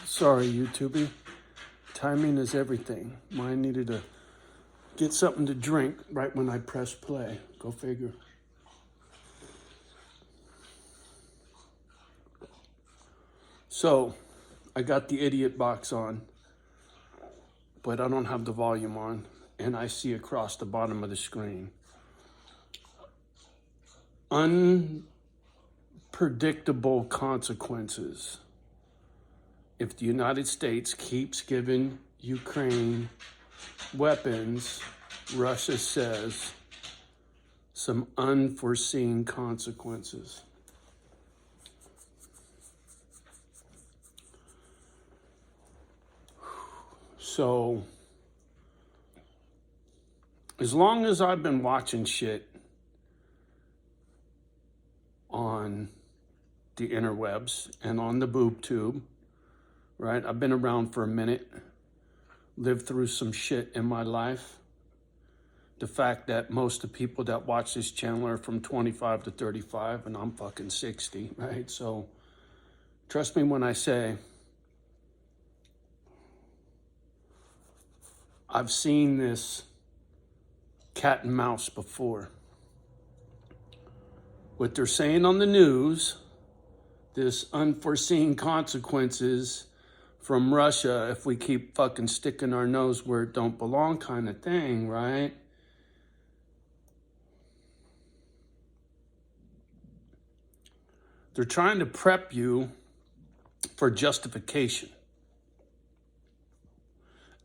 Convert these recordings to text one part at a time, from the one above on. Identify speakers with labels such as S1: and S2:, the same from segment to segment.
S1: Sorry, YouTube. Timing is everything. Mine needed to get something to drink right when I press play. Go figure. So, I got the idiot box on, but I don't have the volume on, and I see across the bottom of the screen unpredictable consequences if the United States keeps giving Ukraine weapons. Russia says some unforeseen consequences. So, as long as I've been watching shit on the interwebs and on the boob tube, right? I've been around for a minute, lived through some shit in my life. The fact that most of the people that watch this channel are from 25 to 35 and I'm fucking 60, right? So trust me when I say I've seen this cat and mouse before. What they're saying on the news, this unforeseen consequences from Russia if we keep fucking sticking our nose where it don't belong kind of thing, right? They're trying to prep you for justification.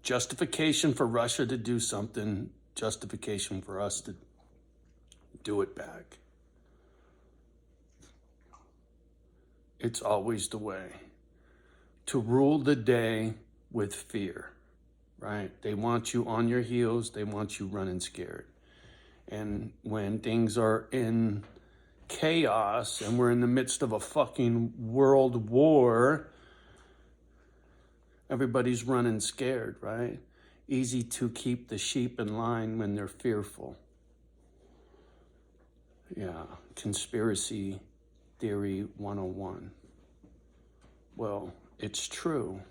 S1: Justification for Russia to do something, justification for us to do it back. It's always the way. To rule the day with fear, right? They want you on your heels. They want you running scared. And when things are in chaos and we're in the midst of a fucking world war, everybody's running scared, right? Easy to keep the sheep in line when they're fearful. Yeah, conspiracy theory 101. Well, it's true.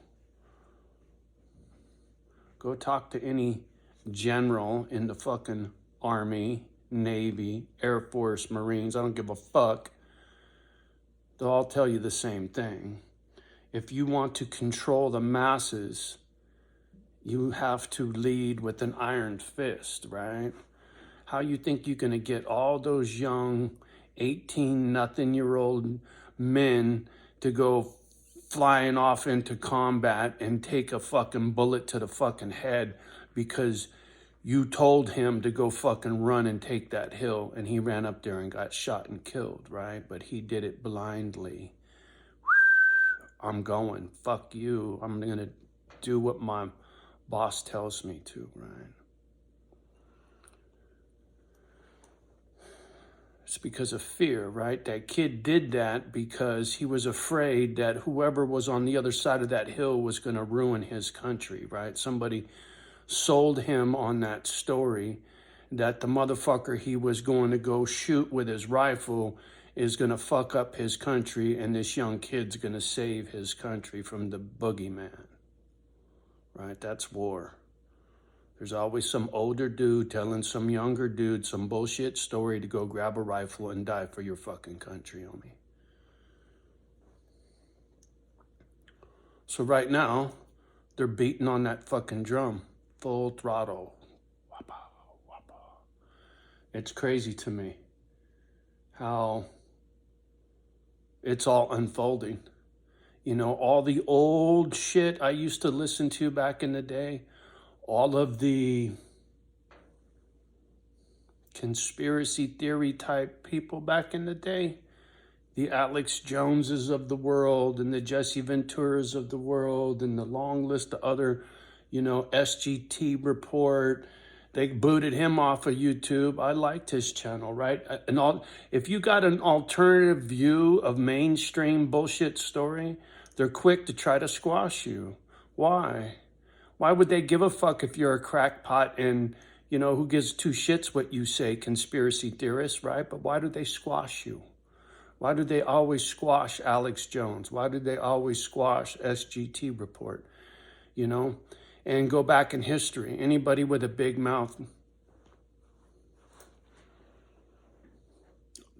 S1: Go talk to any general in the fucking Army, Navy, Air Force, Marines. I don't give a fuck. They'll all tell you the same thing. If you want to control the masses, you have to lead with an iron fist, right? How you think you're going to get all those young 18-nothing-year-old men to go flying off into combat and take a fucking bullet to the fucking head because you told him to go fucking run and take that hill and he ran up there and got shot and killed, right? But he did it blindly. I'm going, fuck you. I'm going to do what my boss tells me to, right? It's because of fear, right? That kid did that because he was afraid that whoever was on the other side of that hill was going to ruin his country, right? Somebody sold him on that story that the motherfucker he was going to go shoot with his rifle is going to fuck up his country and this young kid's going to save his country from the boogeyman, right? That's war. There's always some older dude telling some younger dude some bullshit story to go grab a rifle and die for your fucking country, homie. So right now, they're beating on that fucking drum, full throttle. Wapa, wapa. It's crazy to me how it's all unfolding. You know, all the old shit I used to listen to back in the day, all of the conspiracy theory type people back in the day, the Alex Joneses of the world and the Jesse Venturas of the world and the long list of other, you know, SGT report. They booted him off of YouTube. I liked his channel, right? If you got an alternative view of mainstream bullshit story, they're quick to try to squash you. Why? Why would they give a fuck if you're a crackpot and, you know, who gives two shits what you say, conspiracy theorists, right? But why do they squash you? Why do they always squash Alex Jones? Why do they always squash SGT report? You know, and go back in history. Anybody with a big mouth,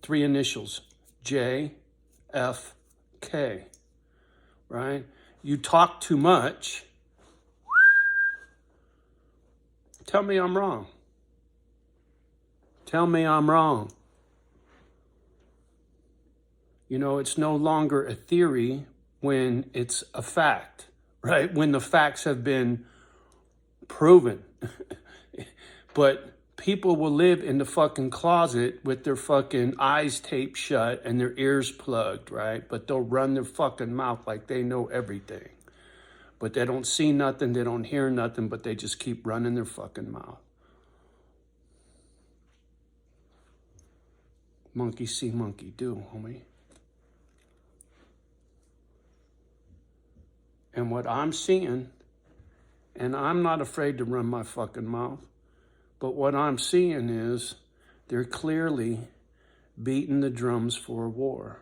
S1: 3 initials, JFK, right? You talk too much. Tell me I'm wrong. Tell me I'm wrong. You know, it's no longer a theory when it's a fact, right? When the facts have been proven. But people will live in the fucking closet with their fucking eyes taped shut and their ears plugged, right? But they'll run their fucking mouth like they know everything. But they don't see nothing, they don't hear nothing, but they just keep running their fucking mouth. Monkey see, monkey do, homie. And what I'm seeing, and I'm not afraid to run my fucking mouth, but what I'm seeing is they're clearly beating the drums for a war.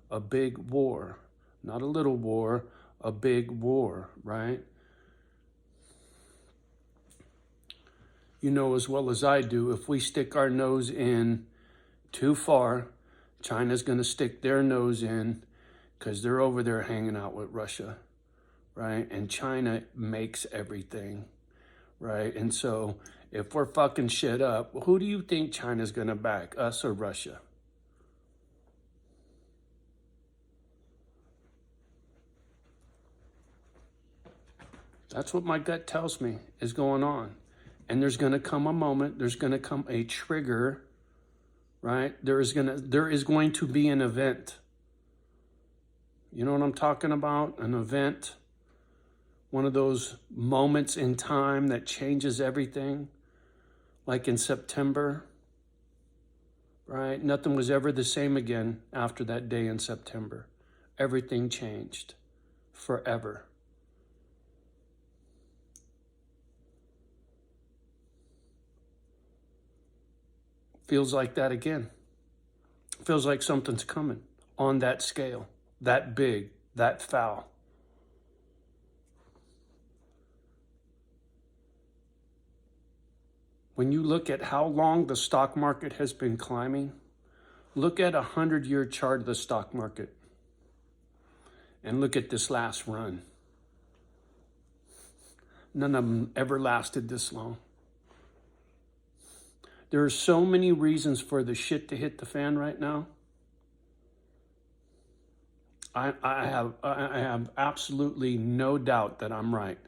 S1: A big war. Not a little war, a big war, right? You know as well as I do, if we stick our nose in too far, China's going to stick their nose in because they're over there hanging out with Russia, right? And China makes everything, right? And so if we're fucking shit up, who do you think China's going to back, us or Russia? That's what my gut tells me is going on. And there's going to come a moment, there's going to come a trigger, right? There is going to be an event. You know what I'm talking about? An event. One of those moments in time that changes everything. Like in September, right? Nothing was ever the same again after that day in September. Everything changed forever. Feels like that again. Feels like something's coming on that scale, that big, that foul. When you look at how long the stock market has been climbing, look at a 100-year chart of the stock market and look at this last run. None of them ever lasted this long. There are so many reasons for the shit to hit the fan right now. I have absolutely no doubt that I'm right.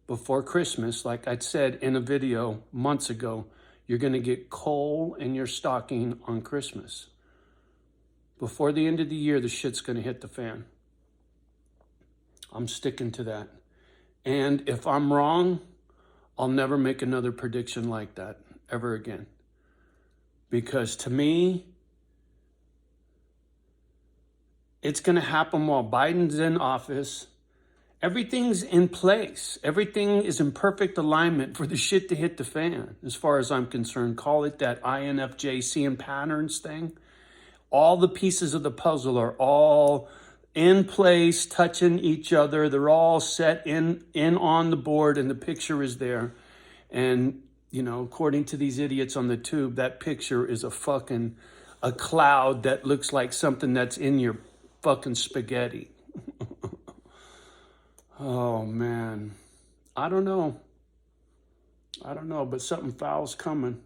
S1: Before Christmas, like I said in a video months ago, you're going to get coal in your stocking on Christmas. Before the end of the year, the shit's going to hit the fan. I'm sticking to that. And if I'm wrong, I'll never make another prediction like that ever again. Because to me, it's going to happen while Biden's in office. Everything's in place. Everything is in perfect alignment for the shit to hit the fan, as far as I'm concerned. Call it that INFJ seeing patterns thing. All the pieces of the puzzle are all in place, touching each other. They're all set in on the board, and the picture is there. And, you know, according to these idiots on the tube, that picture is a cloud that looks like something that's in your fucking spaghetti. Oh, man. I don't know, but something foul's coming.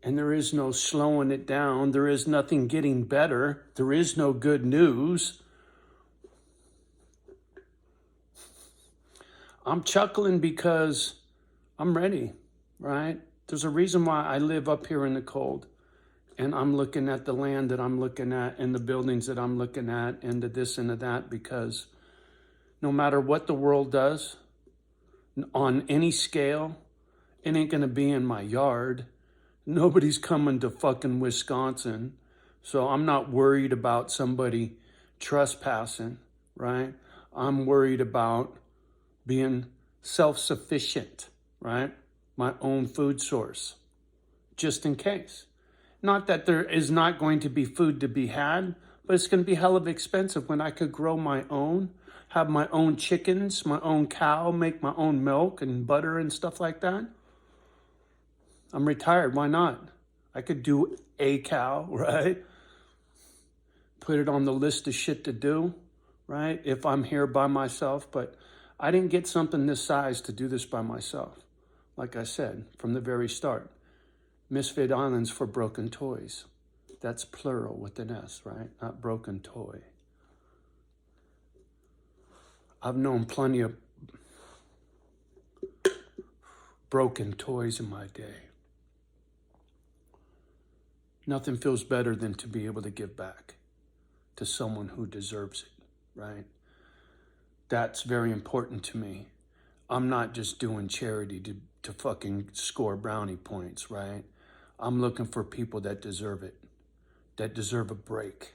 S1: And there is no slowing it down. There is nothing getting better. There is no good news. I'm chuckling because I'm ready, right? There's a reason why I live up here in the cold. And I'm looking at the land that I'm looking at and the buildings that I'm looking at and the this and the that, because no matter what the world does, on any scale, it ain't going to be in my yard. Nobody's coming to fucking Wisconsin. So I'm not worried about somebody trespassing, right? I'm worried about being self-sufficient, right? My own food source, just in case. Not that there is not going to be food to be had, but it's going to be hell of expensive when I could grow my own, have my own chickens, my own cow, make my own milk and butter and stuff like that. I'm retired. Why not? I could do a cow, right? Put it on the list of shit to do, right? If I'm here by myself. But I didn't get something this size to do this by myself. Like I said, from the very start. Misfit Islands for broken toys. That's plural with an S, right? Not broken toy. I've known plenty of broken toys in my day. Nothing feels better than to be able to give back to someone who deserves it, right? That's very important to me. I'm not just doing charity to fucking score brownie points, right? I'm looking for people that deserve it, that deserve a break,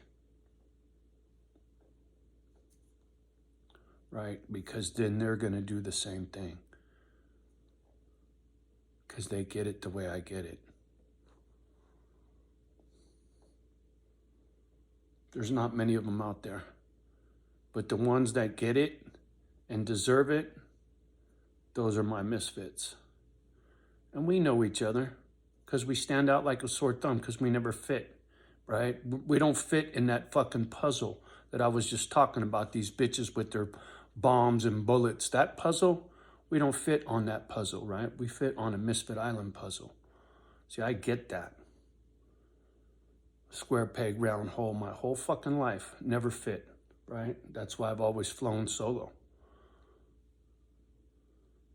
S1: right? Because then they're going to do the same thing. Because they get it the way I get it. There's not many of them out there. But the ones that get it and deserve it, those are my misfits. And we know each other because we stand out like a sore thumb because we never fit, right? We don't fit in that fucking puzzle that I was just talking about, these bitches with their bombs and bullets. That puzzle, we don't fit on that puzzle, right? We fit on a Misfit Island puzzle. See, I get that. Square peg, round hole, my whole fucking life, never fit, right? That's why I've always flown solo.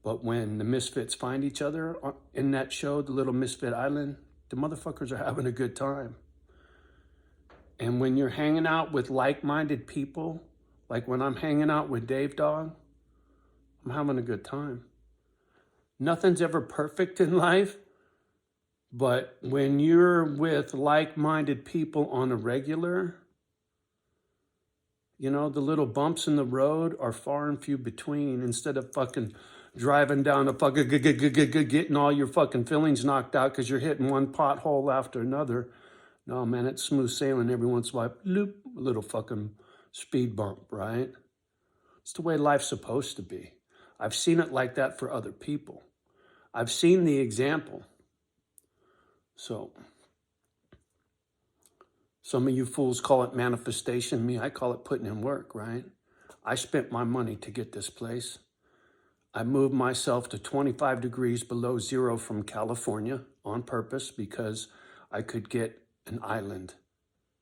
S1: But when the misfits find each other in that show, the little Misfit Island, the motherfuckers are having a good time. And when you're hanging out with like-minded people, like when I'm hanging out with Dave Dog, I'm having a good time. Nothing's ever perfect in life, but when you're with like-minded people on a regular, you know, the little bumps in the road are far and few between. Instead of fucking driving down the fucking, getting all your fucking feelings knocked out because you're hitting one pothole after another. No, man, it's smooth sailing every once in a while. Loop, a little fucking speed bump, right? It's the way life's supposed to be. I've seen it like that for other people. I've seen the example. So, some of you fools call it manifestation. Me, I call it putting in work, right? I spent my money to get this place. I moved myself to 25 degrees below zero from California on purpose because I could get an island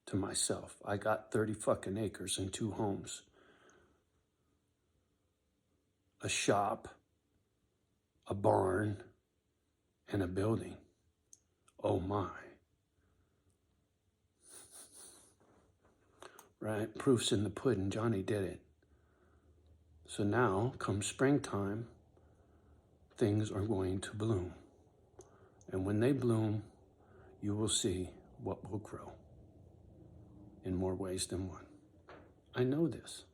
S1: to myself. I got 30 fucking acres and 2 homes, a shop, a barn, and a building. Oh my. Right? Proof's in the pudding. Johnny did it. So now, come springtime, things are going to bloom. And when they bloom, you will see what will grow in more ways than one. I know this.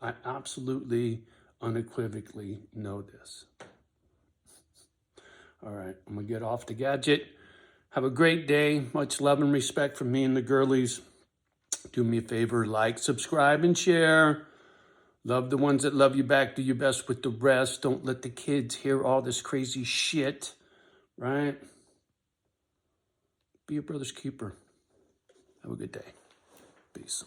S1: I absolutely, unequivocally know this. All right, I'm going to get off the gadget. Have a great day. Much love and respect from me and the girlies. Do me a favor, like, subscribe, and share. Love the ones that love you back. Do your best with the rest. Don't let the kids hear all this crazy shit, right? Be your brother's keeper. Have a good day. Peace.